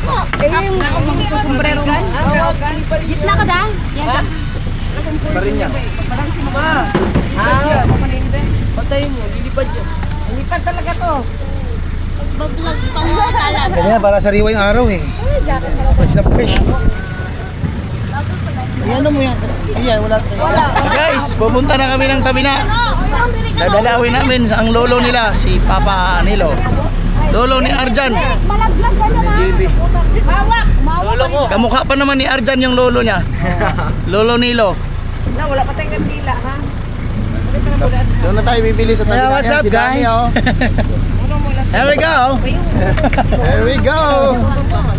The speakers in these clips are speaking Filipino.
yung sombrero mo. Gitna ka da? Yan. Pa rin yan. Parang si Mama. Patay mo, lilipad yan. Lilipad talaga to. Magbablog pa nga talaga. Kanya para sariwa yung araw eh. Fresh na fresh. Ayan mo yan. Ayan, wala tayo. Guys, pupunta na kami ng tabi na. Dadalawin namin ang lolo nila, si Papa Nilo. Lolo ni Arjan. Malaglag ka naman. JB. Mawak. Lolo ko. Kamukha pa naman ni Arjan yung lolo niya. Lolo Nilo. Wala pa tayong kandila, ha? Doon na tayo bibili sa tabi na. What's up, Si Danny, guys? oh. Here we go. Here we go.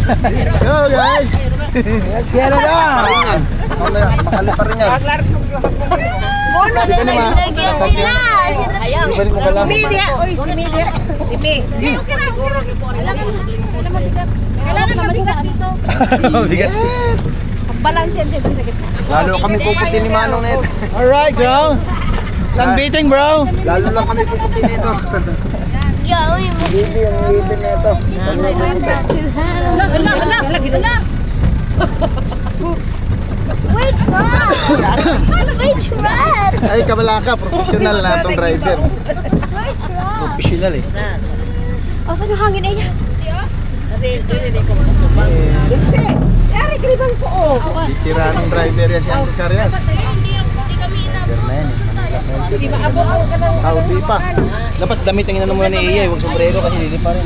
Let's go, guys. Let's get it on. Pakali pa rin yan. Lagyan sila. Ibalik mo ka lang. Si Media, oy, si Media. Si Me. Kailangan mabigat dito. Bigat. Balance yan dito sa gitna. Lalo kami puputi ni Manong Net. Alright, bro. Sunbeating, bro. Lalo lang kami puputi nito. Gawin mo. Bibi ang ngipin nito. Lagi na. Wait, Rob! Wait, Rob! Ay, kabalaka. Professional na itong driver. Wait, Rob! Professional eh. Asan yung hangin ay yan? Kasi, yari gribang ko, oh. Tira ng driver yan si Andres Carias. Hindi kami inabot. Di ba abo ka na? Saudi pa. Dapat damit ang inano muna ni Iya. Huwag sombrero kasi hindi pa rin.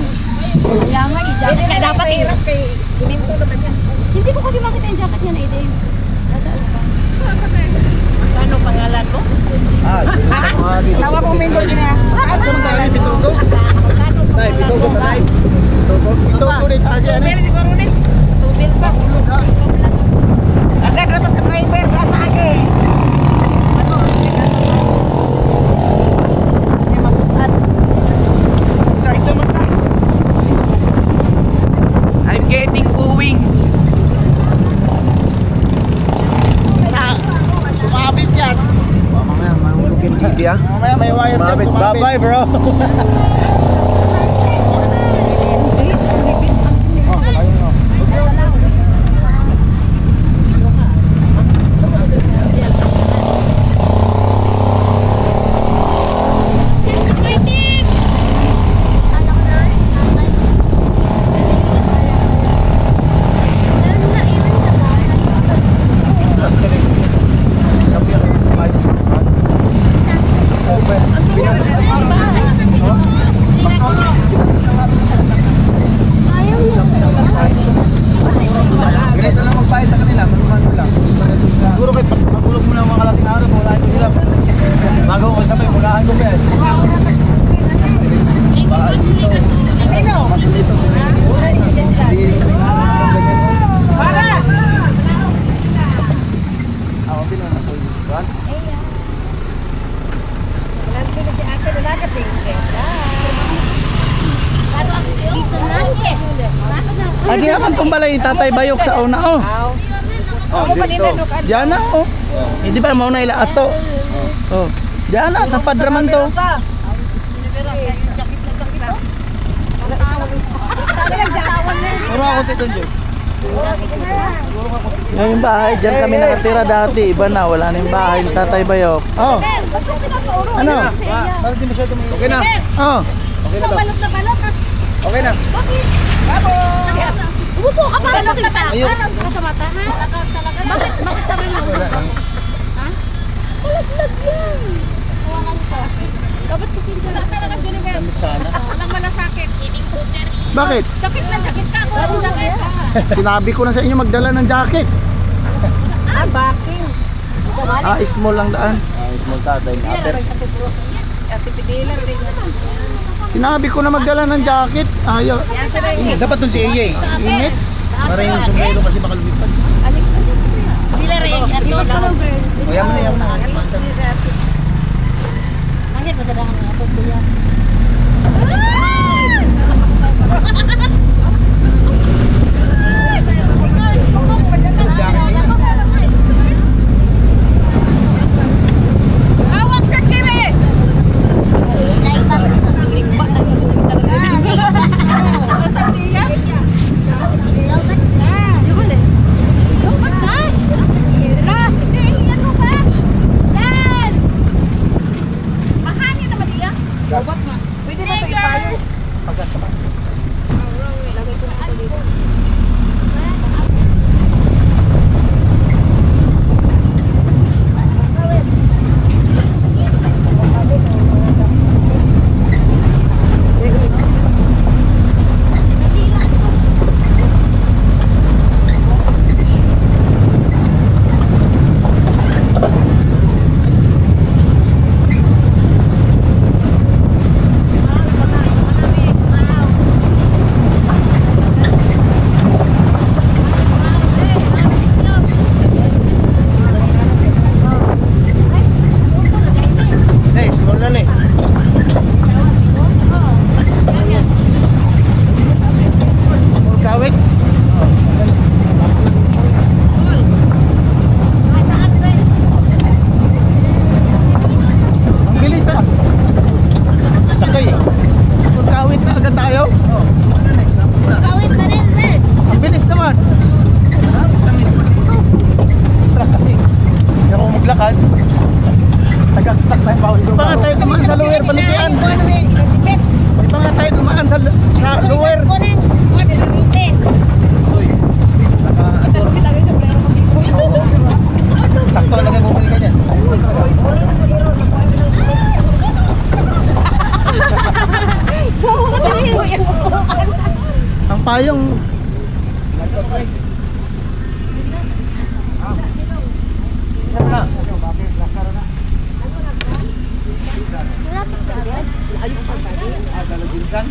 Kaya nga, i-jacket Kaya dapat hirap kay Kuninto naman yan. Hindi ko kasi makita yung jacket niya na Aiden. Ano pangalan mo? Dito. Tawa ko mingo niya. Saan tayo? Bitugo? Tay, bitugo na tayo. Bitugo na tayo. Tubil siguro ni. Tubil pa. Agad rata sa driver. Asa age. Sa ito mata. I'm getting booing. Sumabit yan. Mamaya, mahulog yung TV ah. Mamaya may wire Sumabit. dyan. Bye-bye, bro. Ganito lang magpahit sa kanila, manuhan mo lang. Siguro kayo, magulog mo na mga kalating araw, mulahan ko sila. Bago ko sabay, mulahan ko ba yan? Ako bilang ako yung buwan. Adi naman tumbalay, tatay bayok sa una, oh. Oh, dito. Diyan na, oh. Hindi ba mauna ila ato? Oh. Diyan na, tapad raman to. Puro ako tito dyan. Yan yung bahay, dyan kami nakatira dati. Iba na, wala na yung bahay ng tatay bayok. Oh. Ano? Para di masyado may... Okay na. Oh. Okay na ba? Balot na balot. Okay na. Umupo ka pa. Balot na balot. Ayun. Ano sa mata, ha? Talaga. Bakit sabi mo? Ha? Malaglag yan. Kawalan ka. Dapat kasi hindi na talaga Jennifer. Damit sana. Walang malasakit. Sining puter. Bakit? Sakit ka ako. Walang sakit. Sinabi ko na sa inyo magdala ng jacket. Baking. Small lang daan. Small tatay. Sinabi ko na magdala ng jacket. Ayaw. Dapat dun si Iya eh. Init. Para yung sombrero kasi baka lumipad. Dila rin yung ato. Yaman na. Nangyat pa sa dahan ng ato yan. Awat ka, Kimi! lakad. Tagaktak tayo bawal ko. Baka tayo dumaan sa lower panikian. May baka tayo dumaan sa lower. Soy. Naka-ator. Sakto lang yung bumili ka dyan. Ang payong. Isa na. Kalau ginsan.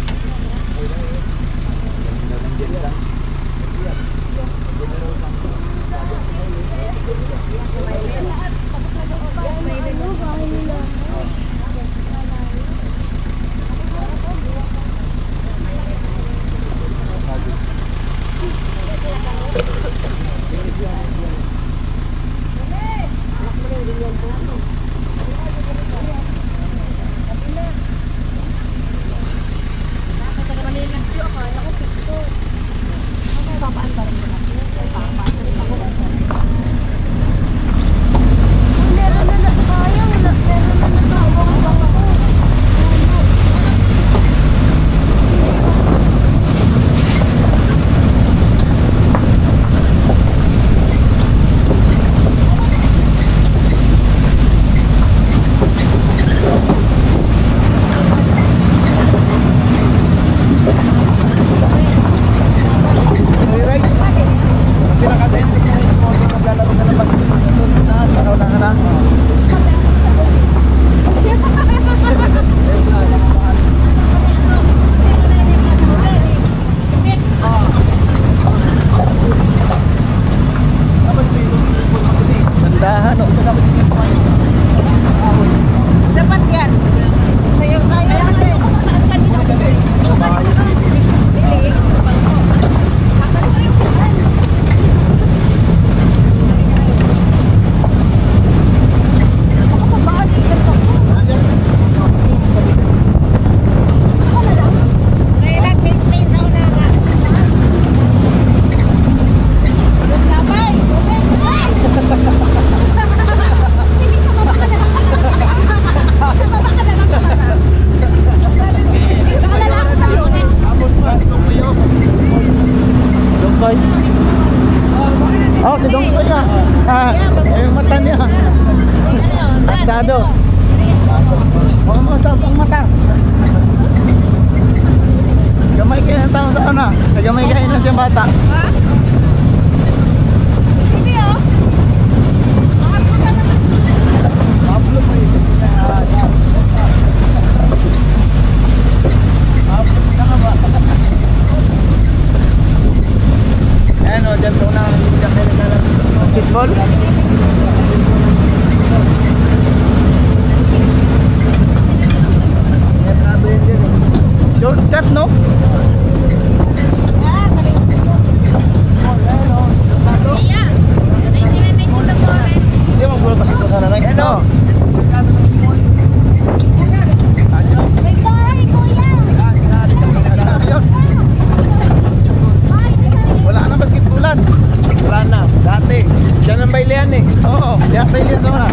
Pinaka-sending na yung sport yung maglalaro ka ng badminton sa taas. Araw na harang. Tandahan o. Dapat yan. Sa'yo tayo. Dongkoy. Oh, si Dongkoy ka. Yung mata niya. Tado. Huwag mo sa ang mata. Gamay kayo ng tao sa ano. Gamay kayo na siyang bata. Ayan o, dyan sa unang dyan kayo naglalaro. Basketball. Yan nato yun dyan eh. Shortcut, no? Hindi mo puro basketball sana lang. Ano? Wala na basketballan. Wala na. Dati. Diyan ang bailehan eh. Oo, kaya pa iliyan sa una.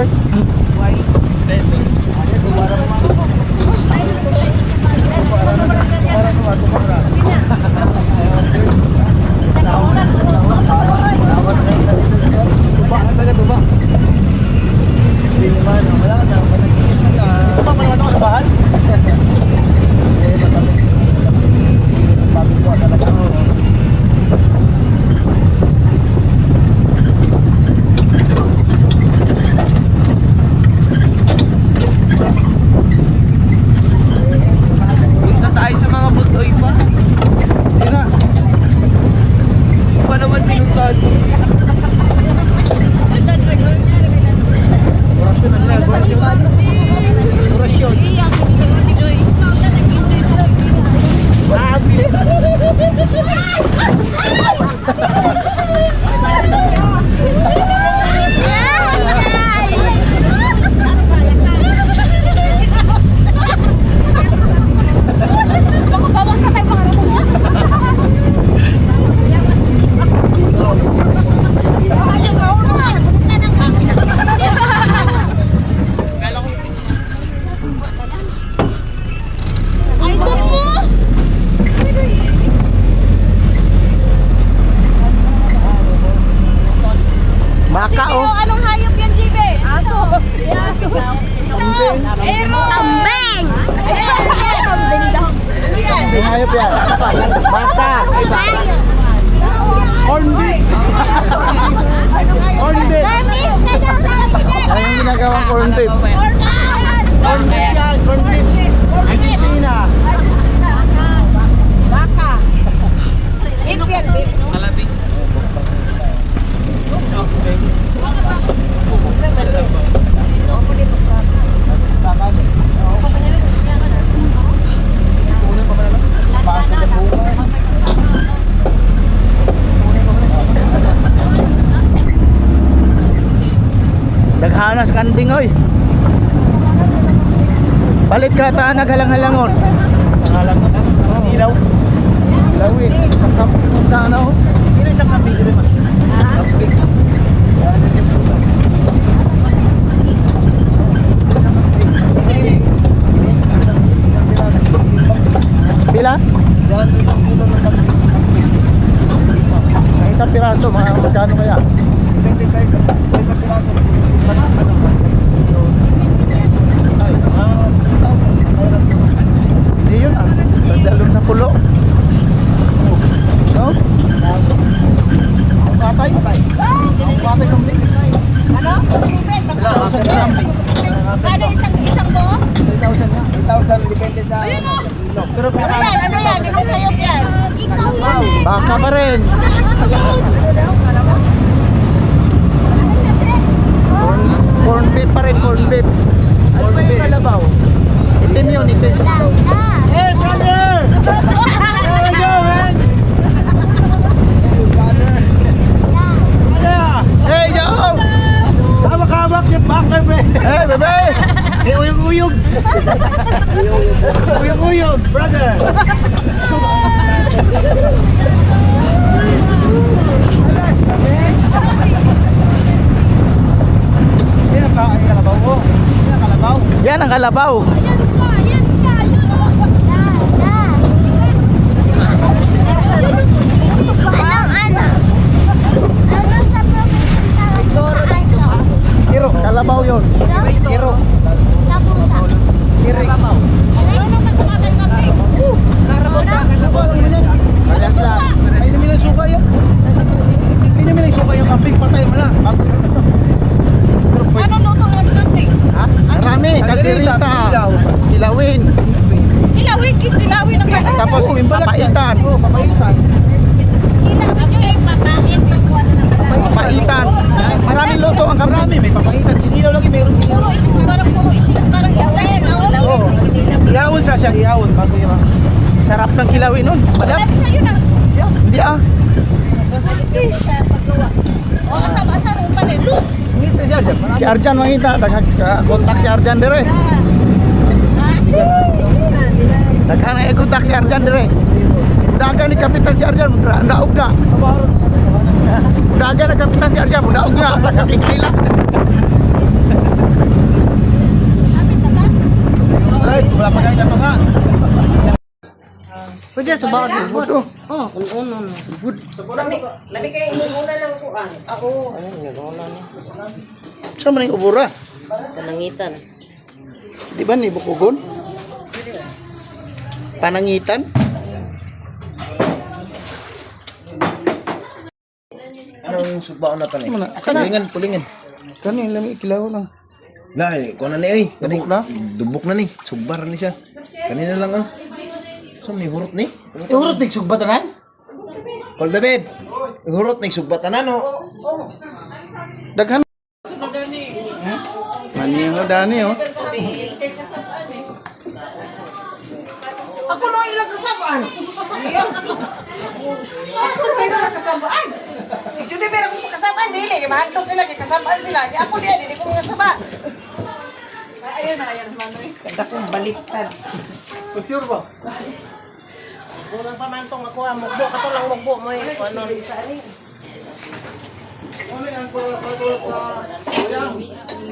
George? Why? Punta tayo sa mga butoy pa. Hindi na. Hindi pa naman pinuntahan mo. Orasyon. Baka oh. Anong hayop yan, Jibe? Aso. Ero. Kambing. Kambing daw. Ano yan? May hayop yan. Baka. Corned beef. Corned beef. Ano yung ginagawang corned beef? Corned beef yan. Corned beef. Argentina. Baka. Indian beef. Malabing. Daghanas kanding oy. Palit ka ta naghalang-halangon. Halangon. Ilaw. Lawin. Sakap sa ano? Ini sa kambing dire mas. Kambing. Pila? Ang isang piraso, magkano kaya? 26 sa piraso. Hindi yun ah. Dalon sa pulo. No? Patay. Patay kambing. Ano? Ruben, baka. Ano isang buo? 3,000 nga. 3,000 depende sa pero Ano yan? Ano yan? Anong hayop yan? Baka pa rin. Corn beef pa rin, corn beef. ano ba yung kalabaw? Itim yun, itim. Hey brother! There we go man! Hey, yo! Hawak-hawak yung backer bro! Hey, bebe! Hey, uyog-uyog! Uyog-uyog, brother! Yan ang kalabaw ko. Yan ang kalabaw. Yan ang kalabaw. Kiro. Kalabaw yun. Kiro. Kiri. Parehas lang. Ay, hindi nila suka yan. Hindi nila suka yung kambing. Patay mo lang. Ano luto ng kambing? Ha? Marami. Kalderita. Kilawin. Ilawin ang kambing. Tapos papaitan. Oo, papaitan. Ano yung papait na kuha na ng Papaitan. Maraming luto ang Marami, kambing. may papaitan. Ilaw lagi mayroon. Puro isda, parang isda yan. Oo. Ihawon sa siya, ihawon. Bago yun. Sarap ng kilawin nun. Balat. Sa'yo na. Hindi ah. O, asa rin pa rin. Ngiti siya siya. Si Arjan makita. Kontak si Arjan dire. Daghan ang i-kontak si Arjan dire. Dagan ni Kapitan si Arjan. Daog na. Dagan ni Kapitan si Arjan. Daog na. Nakapikaila. dyan sa bawat Subod bubod. oh. Subod. Labi kayo inuna ng kuan. Ako. Saan man yung ubura? Panangitan. Di ba ni Bukugon? Panangitan? Anong sugbaon na tani? Mana? Asa na? Pulingan. Kani lami kilaw lang. Lai, ko na ni ay. Dubok na? Dubok na ni. Sugbar ni siya. Kanina lang ah. So may hurot ni. Ihurot ning sugbatanan? Call David. Hurot ni sugbatanan oh. Daghan. Mani nga dani oh. Ako no ilang kasabaan. Ako no ilang kasabaan. Si Judy pero kung kasabaan dili kay mahandog sila kay kasabaan sila. Di ako diyan dili ko kasaba. Ayun na manoy. Kada kong baliktad. Pag-sure ba? Kurang pamantong ako ang mugbo kato lang mugbo mo yung ano isa ni.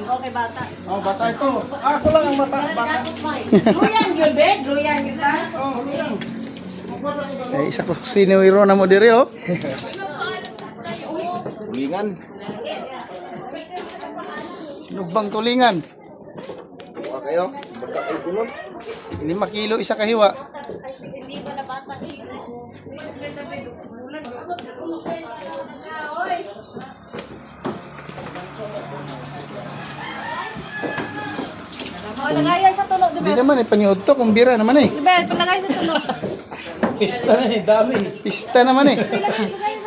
Okay, bata. Oh, bata ito. Ako lang ang bata. Luyan gyud be, luyan gyud ta. Eh, isa ko sinuwiro na mo diri oh. Pulingan. Lubang tulingan. Buka kayo. Baka kayo gulon. 5 kilo isa kahiwa. Palagayan sa tulog, Hindi naman eh, paniod to, kumbira naman eh. Diba? Palagay sa tulog. Pista na eh, dami. Pista naman eh.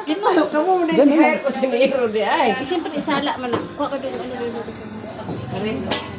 Kimo kamo mo Diyan din na. ko si Miro di ay. Siyempre, isala man. Kuha ka doon. Ano doon?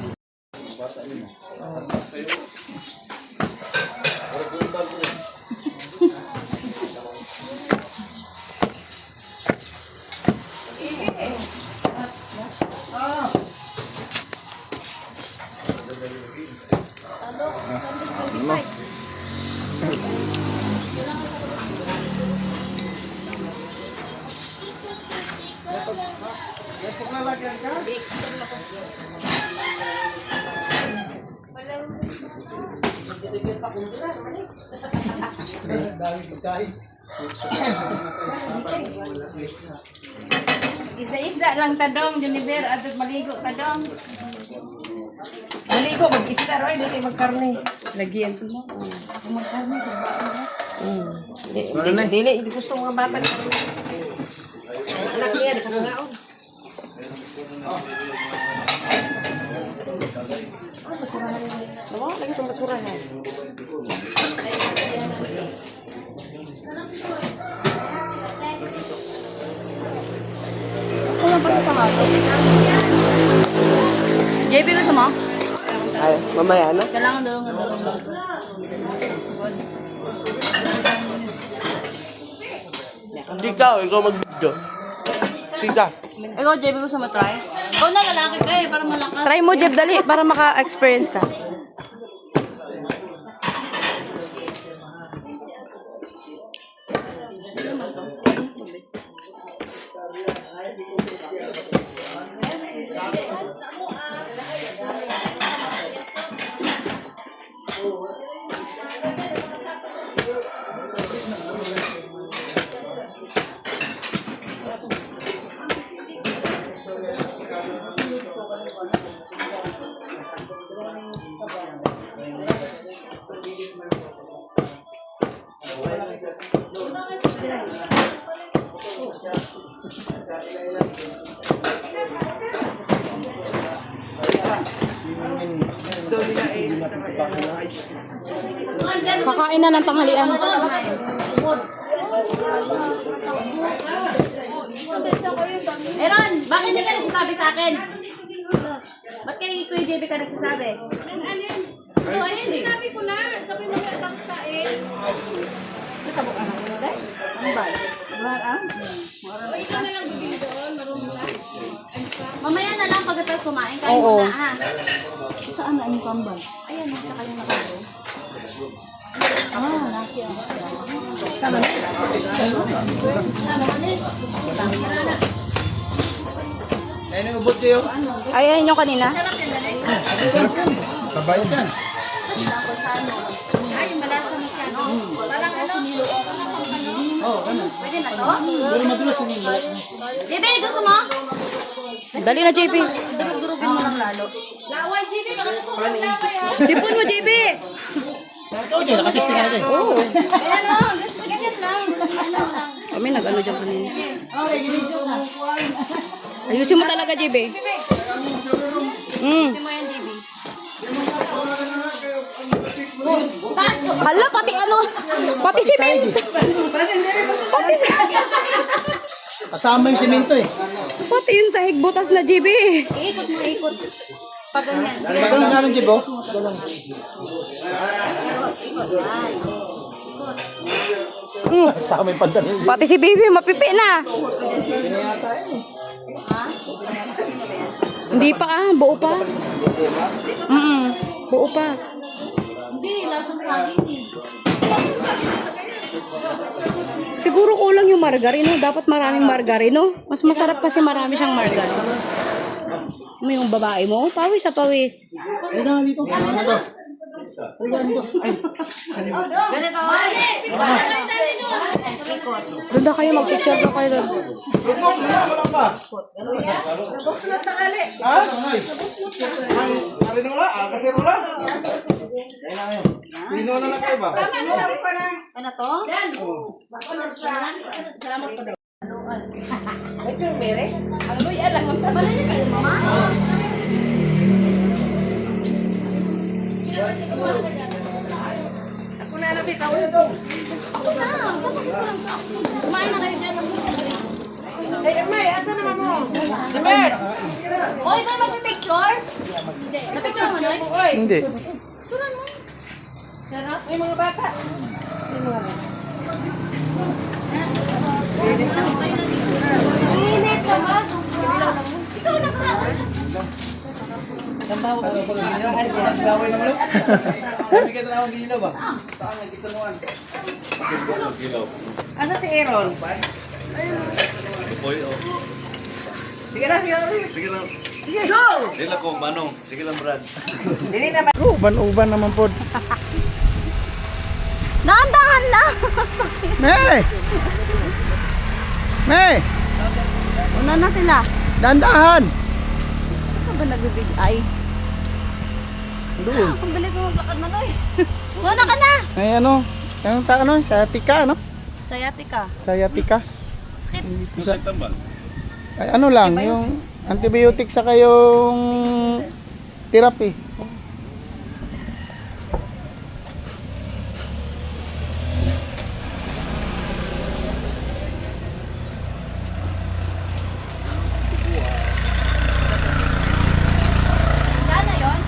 Isda-isda lang tadong, Juniper, at maligo tadong. Maligo mag-isda roy dili magkarne. Lagyan ito mo. Magkarne sa bata. Dili gusto mga bata karne. Anak niya sa ngaon. Lagi itong basurahan. JB, gusto mo? Ay, mamaya na. Kailangan dalawang na dalawang. Ikaw mag-video. Tika. Ikaw, JB, gusto mo try? Ikaw na, lalaki ka eh, para malakas. Try mo, Jeb, dali, para maka-experience ka. Kakain na ng tanghalian. Aaron, bakit hindi ka nagsasabi sa akin? Ba't kay Kuya JB ka nagsasabi? Ito, ano yun? Sinabi ko na. Sabi mo na tapos kain. Ikaw na lang bibili doon. Marunong na. Mamaya na lang pagkatapos kumain. Kain mo na, ha? Saan na yung kambal? Ayan, tsaka yung nakalo. Ayun yung ubot kayo. Ay, ayun yung kanina. Sarap yan, dali. Sarap yan. Kabayan yan. Tapos ano? Ay, malasa masyado. Parang ano? Oo, ano? Pwede na to? Pero madulas yung balat niya. JB, gusto mo? Dali na, JB. Durug-durugin mo lang lalo. Laway, JB, bakit ko laway ha? Sipon mo, JB. Ito, Joy, nakatesting ka na, Joy. Oo. Ayan o, gusto ganyan lang. Ano lang. Kami nag-ano dyan kanina. Okay, ginidyo na. Ayusin mo talaga, JB. Mm. Gusto mo yan, JB? Hala, pati ano? Pati simento. Pati Kasama yung simento eh. Pati yun sa higbutas na, JB. Iikot mo, ikot. Pag ganyan. Ganun nga nung Jibo. Ganun. Ikot, yan. Kasama yung pantalon. Pati si baby, mapipi na. Ha? Hindi pa buo pa. Buo pa. Hindi, lasang saging eh. Siguro kulang yung margarine, no? Dapat maraming margarine, no? Mas masarap kasi marami siyang margarine. Ano yung babae mo? Pawis sa pawis. Ay, na, dito. Ano to? Ganito. Ikot. Doon daw kayo, mag-picture daw kayo doon. Ha? Ano wala? Kasi wala. Pino na lang kayo ba? Ano to? Ito yung mere. Ano yung alam mo? Wala niya kayo, mama? Ako na nabi ka. Kumain na kayo dyan. Eh, May, asa naman mo? Namer! O, ikaw magpipicture? Hindi. Napicture mo, Noy? Oy! Hindi. Sunan mo. Sarap. May mga bata. Init ka ba? Ikaw nakaraan. Tambaw ka pag gawin naman lo. Hindi ka tawag ginaw ba? Saan nagkita mo an? Asa si Aaron? Sige lang, sige lang. Sige lang. Sige, go! Sige lang ko, Manong. Sige lang, Brad. Dili na ba? Uban-uban naman po. Dahan-dahan lang. Sakit. May! May! Una na sila. Dandahan! Ano ba nagbibigay? Doon. Ang bilis mo maglakad na, Noy. Una ka na. Ay ano? Anong ta ano? Sciatica ano? Sayati ka. Sciatica. Masakit tambal. Ay, ano lang, yung antibiotic sa kayong therapy. Yan na yun.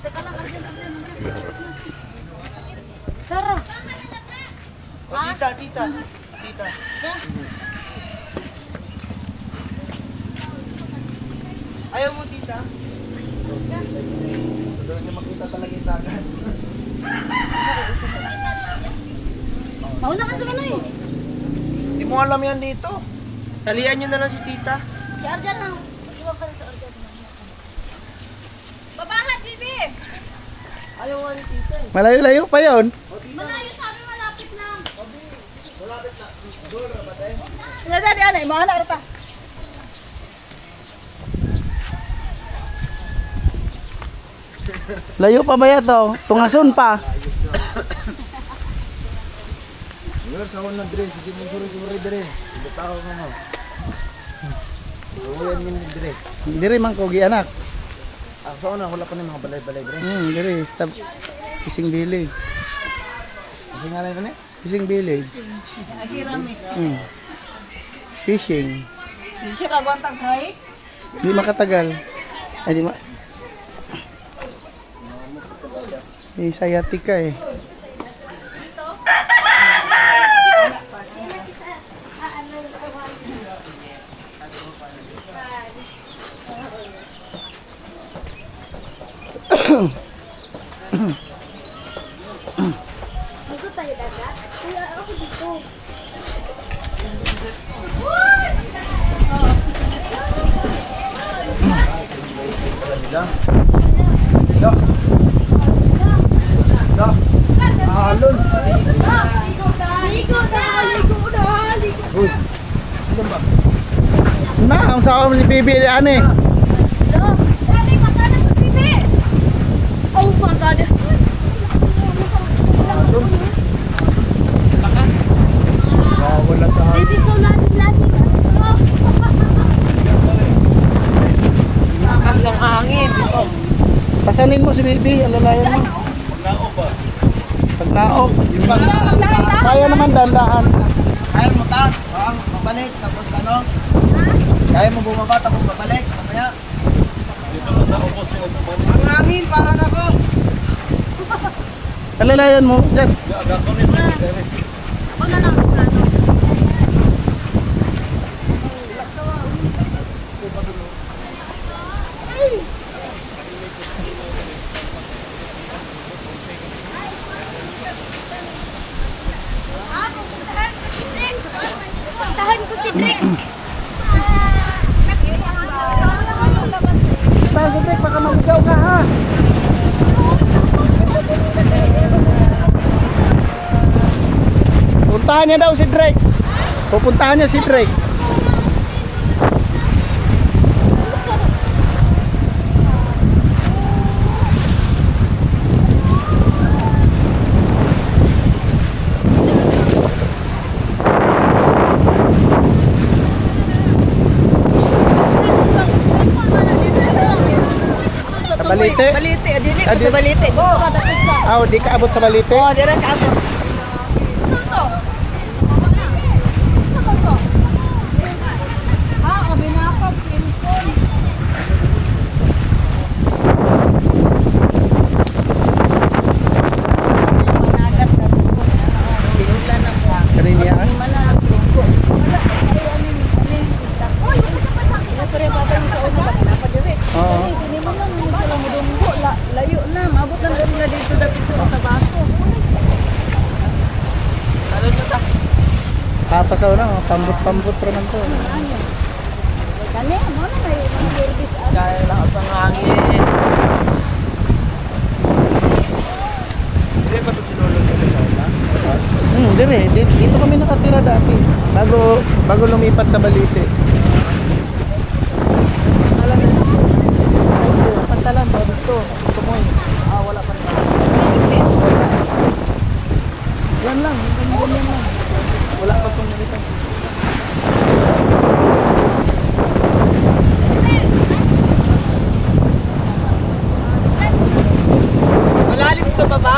Teka lang, andyan. Sarah. O, tita. Tita. Ayaw mo, tita? Doon niya makita talaga yung dagat. Mauna ka sa Noy. Hindi mo alam yan dito. Talian nyo na lang si tita. Si Arjan lang. Iwan ka rin sa Arjan. Babahat, JB! Ayaw nga ni tita. Malayo-layo pa yon. Malayo sa amin, malapit lang. Dali, anay. Mga anak na ta. Layo pa ba yato? Tungason pa. Ngayon sa unang dire, sige mo suri-suri dire. Bitaw ka mo. Uyan min dire. Dire man ko gi anak. Sa una wala pa ni mga balay-balay dire. Dire stop fishing village. Kasi nga lang ni? Fishing village. Fishing. Hindi siya kagwantang kahit. Di makatagal. Ay di ma. May sciatica eh. Yo. Yo. Alon. Uy. Ilan ba? Na, ang sa si Bibi ane. Oh my God. Wala sa Lakas ang hangin. pasanin mo si Bibi, alalayan mo. Paglaok. Kaya naman dandaan. Kaya mo ta? Babalik tapos ano? Kaya mo bumaba tapos babalik mamaya. Ang hangin parang ako. Alalayan mo, dyan. Ako na lang. Ano? Puntahan ko si Drake. Tayo, Drake, baka mamigaw ka ha. Puntahan niya daw si Drake. Pupuntahan niya si Drake. Balite? Balite, dili ko Adi- sa balite. Ah, di ka abot sa balite? Oh, dira ka ako. Karinian? Oo. Layo na, mabot na rin na dito dapat sa Otabaco. Lalo na ta. Papasaw na, oh. Pambot-pambot rin ang to. Kaya lang ang hangin. Hindi pa to si Lolo dito sa una. Dire, dito kami nakatira dati. Bago lumipat sa Balite. Pantalan ba dito? Tumoy. Ah, wala pa rin. Yan lang, ganyan lang. Wala pa pong nalito. Malalim ka ba ba?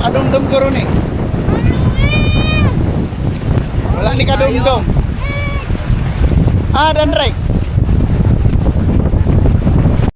Kadumdum ko ron eh. Wala ni kadumdum. Ah, dan Drake.